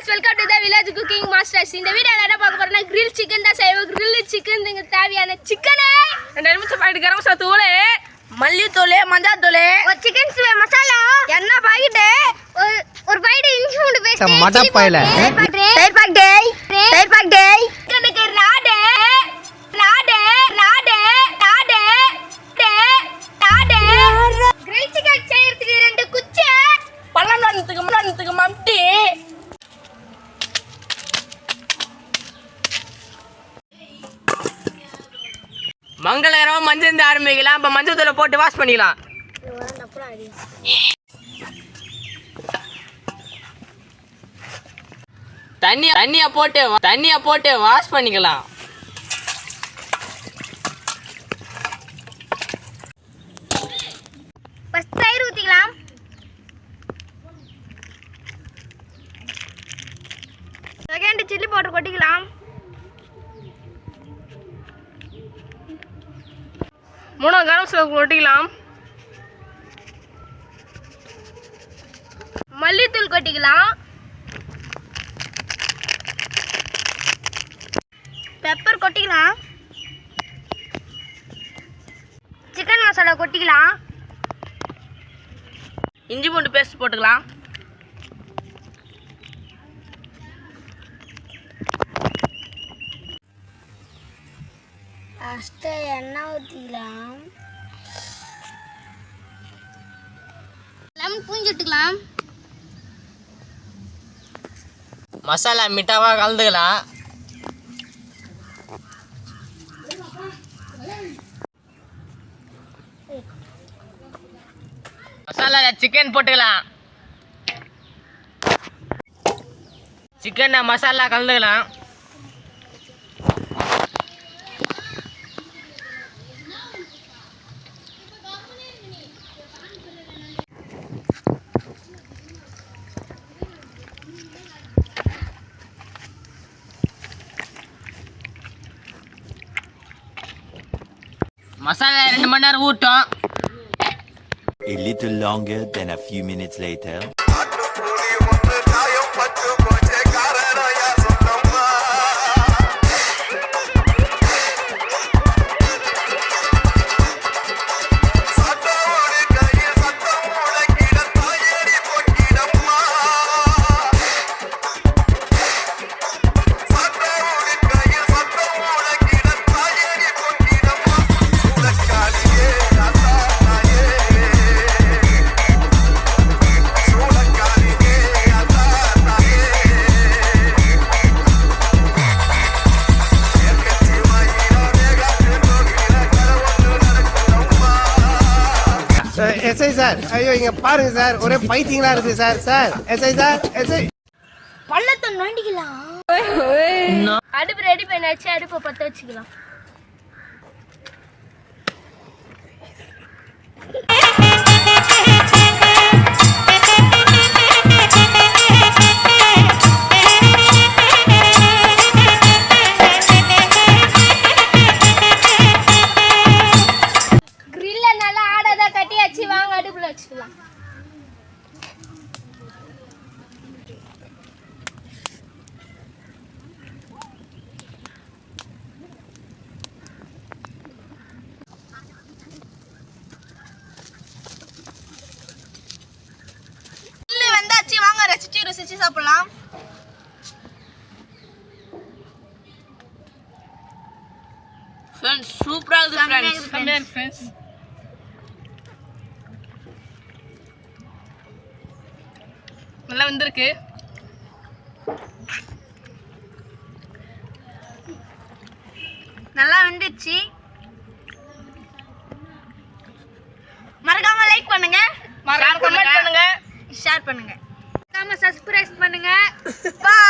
guys, welcome to the village cooking masters. இந்த வீடியோல என்ன பார்க்க போறோம்னா grill chicken தான் செய்வோம். grill chicken க்கு தேவையான சிக்கன் 2 நிமிஷம் பாக்கெட் கரம் மசாலா தூள், மல்லி தூள், மஞ்சள் தூள், ஒரு சிக்கன் மசாலா, எண்ணெய் பாக்கெட், ஒரு பாக்கெட் இஞ்சி பூண்டு பேஸ்ட், மட பைல தயிர் பாக்கெட் சிக்கனுக்கு ராடு grill chicken செய்யறதுக்கு 2 குச்சி பல்லனத்துக்கு மம்டி மங்களகரமா மஞ்சள் ஆரம்பிக்கலாம். இப்போ மஞ்சள் தூளை போட்டு வாஷ் பண்ணிக்கலாம். தண்ணியை போட்டு வாஷ் பண்ணிக்கலாம். ஃபர்ஸ்ட் தயிர் ஊத்திக்கலாம். செகண்ட் சில்லி பவுடர் கொட்டிக்கலாம். 3 கரம் மசாலா கொட்டிக்கலாம். மல்லித்தூள் கொட்டிக்கலாம். பெப்பர் கொட்டிக்கலாம். சிக்கன் மசாலா கொட்டிக்கலாம். இஞ்சி பூண்டு பேஸ்ட் போட்டுக்கலாம். ஃபர்ஸ்ட் எண்ணெய் ஊற்றிக்கலாம். லெமன் பூஞ்சிட்டுக்கலாம். மசாலா மிட்டாவாக கலந்துக்கலாம். மசாலா சிக்கன் போட்டுக்கலாம். சிக்கன் மசாலா கலந்துக்கலாம். மசாலா 2 மணி நேரம் ஊட்டும். A little longer than a few minutes later. SI sir, ஐயோ இங்க பாருங்க சார், ஒரே பைத்தியங்களா இருக்கு sir. Sir SI sir, SI பள்ளத்தை நோண்டிக்கலாம். அடுப்பு ரெடி பண்ணியாச்சு. அடுப்பை பற்ற வச்சுக்கலாம். வாங்க அடுப்புல வச்சுக்கலாம். வந்தாச்சு, வாங்க ருசிச்சு சாப்பிடலாம். ஃப்ரெண்ட்ஸ் சூப்பரா இருக்கு ஃப்ரெண்ட்ஸ். நல்லா வந்திருக்கு. நல்லா வந்துச்சு. மறக்காம லைக் பண்ணுங்க, கமெண்ட் பண்ணுங்க, ஷேர் பண்ணுங்க, மறக்காம சப்ஸ்கிரைப் பண்ணுங்க. பை.